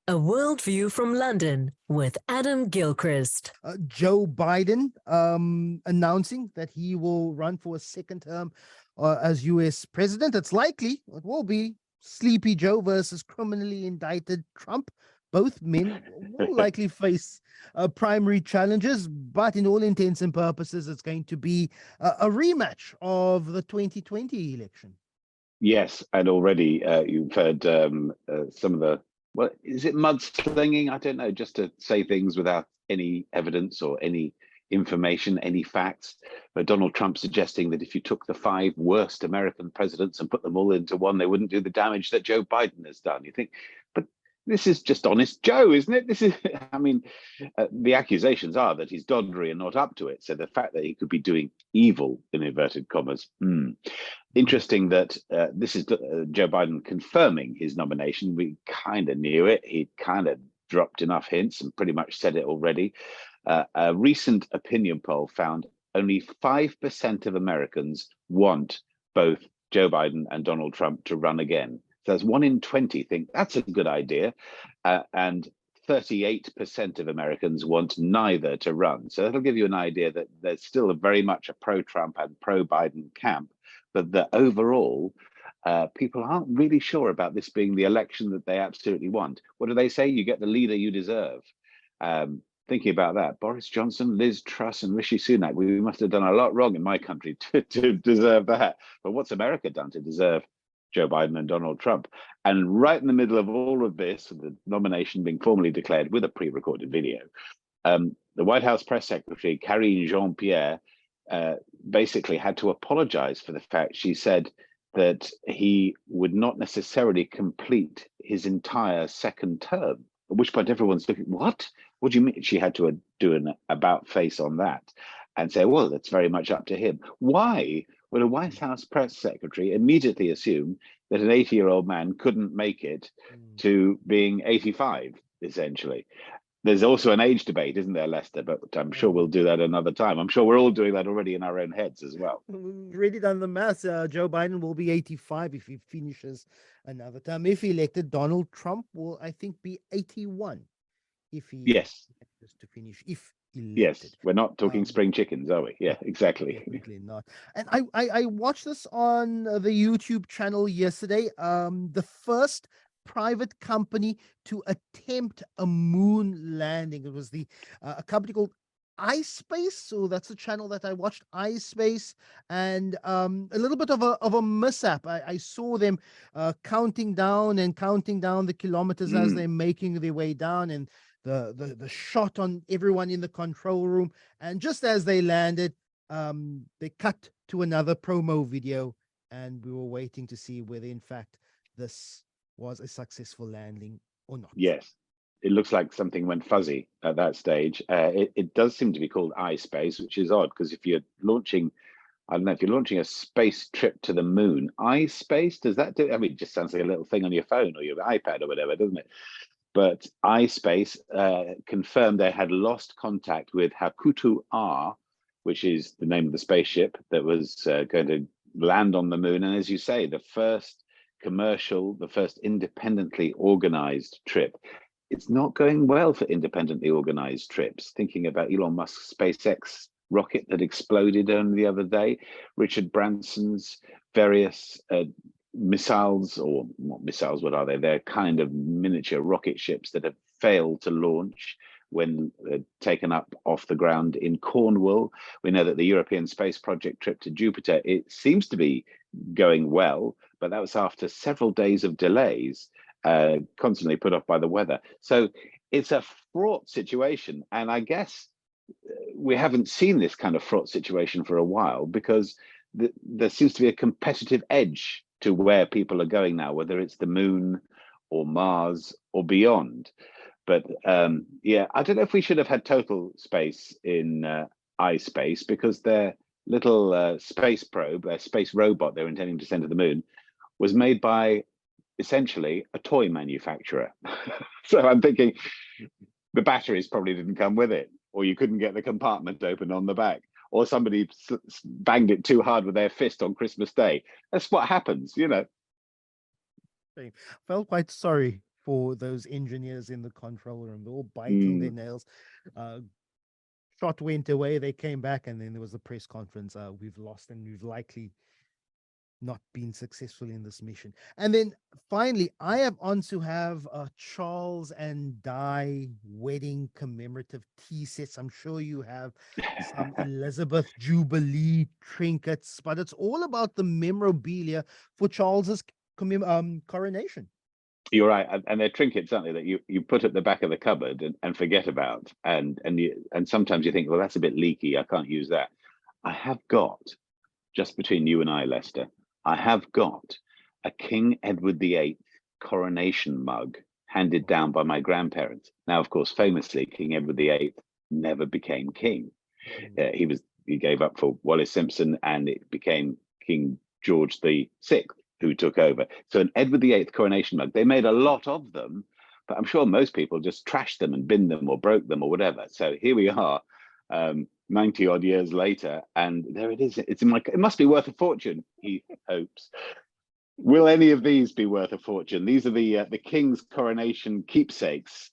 A Worldview from London with Adam Gilchrist. Joe Biden announcing that he will run for a second term as U.S. president. It's likely it will be Sleepy Joe versus criminally indicted Trump. Both men will likely face primary challenges, but in all intents and purposes, it's going to be a rematch of the 2020 election. Yes, and already you've heard some of the, well, is it mudslinging? I don't know, just to say things without any evidence or any information, any facts. But Donald Trump suggesting that if you took the 5 worst American presidents and put them all into one, they wouldn't do the damage that Joe Biden has done. You think, but this is just honest Joe, isn't it? This is, I mean, the accusations are that he's doddery and not up to it. So the fact that he could be doing evil, in inverted commas, Interesting that this is Joe Biden confirming his nomination. We kind of knew it. He kind of dropped enough hints and pretty much said it already. A recent opinion poll found only 5% of Americans want both Joe Biden and Donald Trump to run again. So that's 1 in 20 think that's a good idea. And 38% of Americans want neither to run. So that'll give you an idea that there's still very much a pro-Trump and pro-Biden camp, but that overall, people aren't really sure about this being the election that they absolutely want. What do they say? You get the leader you deserve. Thinking about that, Boris Johnson, Liz Truss, and Rishi Sunak, we must have done a lot wrong in my country to deserve that. But what's America done to deserve Joe Biden and Donald Trump? And right in the middle of all of this, the nomination being formally declared with a pre-recorded video, the White House press secretary, Karine Jean-Pierre, basically had to apologize for the fact she said that he would not necessarily complete his entire second term, at which point everyone's looking, what do you mean? She had to do an about face on that and say, well, that's very much up to him. Why would a White House press secretary immediately assume that an 80-year-old man couldn't make it to being 85, essentially? There's also an age debate, isn't there, Lester? But I'm sure we'll do that another time. I'm sure we're all doing that already in our own heads as well. We've already done the maths. Joe Biden will be 85 if he finishes another term. If elected, Donald Trump will, I think, be 81 if he manages to finish. If elected. Yes, we're not talking spring chickens, are we? Yeah, exactly. Definitely not. And I watched this on the YouTube channel yesterday. The first private company to attempt a moon landing. It was a company called iSpace. So that's the channel that I watched, iSpace, and a little bit of a mishap. I saw them counting down the kilometers as they're making their way down, and the shot on everyone in the control room. And just as they landed, they cut to another promo video, and we were waiting to see whether in fact this was a successful landing or not. Yes, it looks like something went fuzzy at that stage. It does seem to be called iSpace, which is odd because if you're launching, I don't know, if you're launching a space trip to the moon, iSpace, does that do? I mean, it just sounds like a little thing on your phone or your iPad or whatever, doesn't it? But iSpace confirmed they had lost contact with Hakuto R, which is the name of the spaceship that was going to land on the moon. And as you say, the first independently organized trip. It's not going well for independently organized trips. Thinking about Elon Musk's SpaceX rocket that exploded only the other day, Richard Branson's various missiles, or not missiles, what are they? They're kind of miniature rocket ships that have failed to launch when taken up off the ground in Cornwall. We know that the European Space Project trip to Jupiter, it seems to be going well, but that was after several days of delays, constantly put off by the weather. So it's a fraught situation. And I guess we haven't seen this kind of fraught situation for a while because there seems to be a competitive edge to where people are going now, whether it's the moon or Mars or beyond. But yeah, I don't know if we should have had total space in iSpace, because their little space probe, their space robot they're intending to send to the moon, was made by essentially a toy manufacturer. So I'm thinking the batteries probably didn't come with it, or you couldn't get the compartment open on the back, or somebody banged it too hard with their fist on Christmas Day. That's what happens, you know. I felt quite sorry for those engineers in the control room. They're all biting their nails. Shot went away, they came back, and then there was a press conference. We've lost, and we've likely not been successful in this mission. And then finally, I am on to have Charles and Di wedding commemorative tea sets. I'm sure you have some Elizabeth Jubilee trinkets, but it's all about the memorabilia for Charles's coronation. You're right, and they're trinkets, aren't they, that you put at the back of the cupboard and forget about, and sometimes you think, well, that's a bit leaky, I can't use that. I have got, just between you and I, Lester, I have got a King Edward VIII coronation mug handed down by my grandparents. Now, of course, famously, King Edward VIII never became king. He gave up for Wallis Simpson, and it became King George VI who took over. So an Edward VIII coronation mug, they made a lot of them, but I'm sure most people just trashed them and binned them or broke them or whatever. So here we are, 90 odd years later, and there it is. It's in my, it must be worth a fortune, he hopes. Will any of these be worth a fortune? These are the King's Coronation Keepsakes,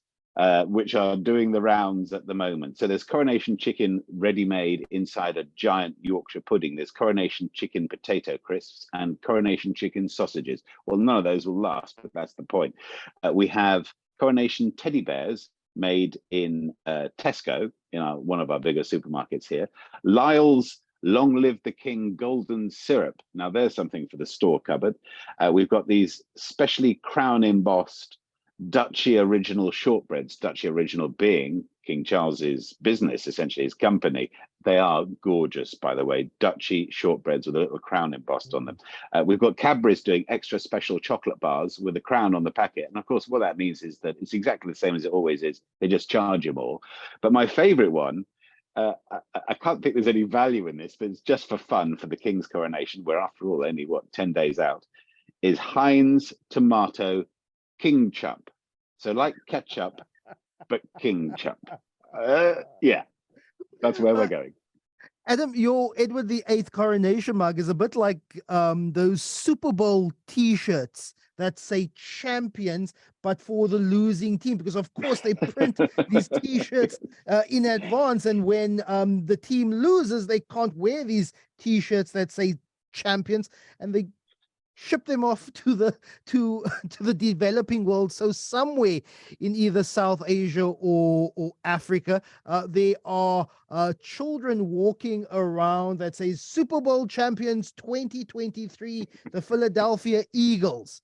which are doing the rounds at the moment. So there's Coronation chicken ready-made inside a giant Yorkshire pudding. There's Coronation chicken potato crisps and Coronation chicken sausages. Well, none of those will last, but that's the point. We have Coronation teddy bears made in Tesco, one of our bigger supermarkets here. Lyle's Long Live the King golden syrup. Now there's something for the store cupboard. We've got these specially crown embossed Duchy original shortbreads, Duchy original being King Charles's business, essentially his company. They are gorgeous, by the way, Duchy shortbreads with a little crown embossed on them. We've got Cadbury's doing extra special chocolate bars with a crown on the packet. And of course, what that means is that it's exactly the same as it always is. They just charge you more. But my favorite one, I can't think there's any value in this, but it's just for fun for the King's coronation. We're after all only, 10 days out, is Heinz tomato King Chup. So like ketchup, but King Chup. Yeah, that's where we're going. Adam, your Edward VIII coronation mug is a bit like those Super Bowl T-shirts that say champions, but for the losing team, because of course they print these T-shirts in advance, and when the team loses, they can't wear these T-shirts that say champions, and they ship them off to the developing world. So somewhere in either South Asia or Africa, there are children walking around that says Super Bowl champions 2023, the Philadelphia Eagles,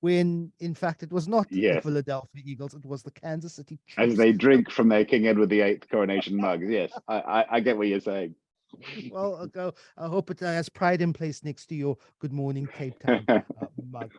when in fact it was not the Philadelphia Eagles, it was the Kansas City Chiefs. As they drink from their King Edward VIII coronation mugs. Yes, I get what you're saying. Well, I hope it has pride in place next to your Good Morning Cape Town mug.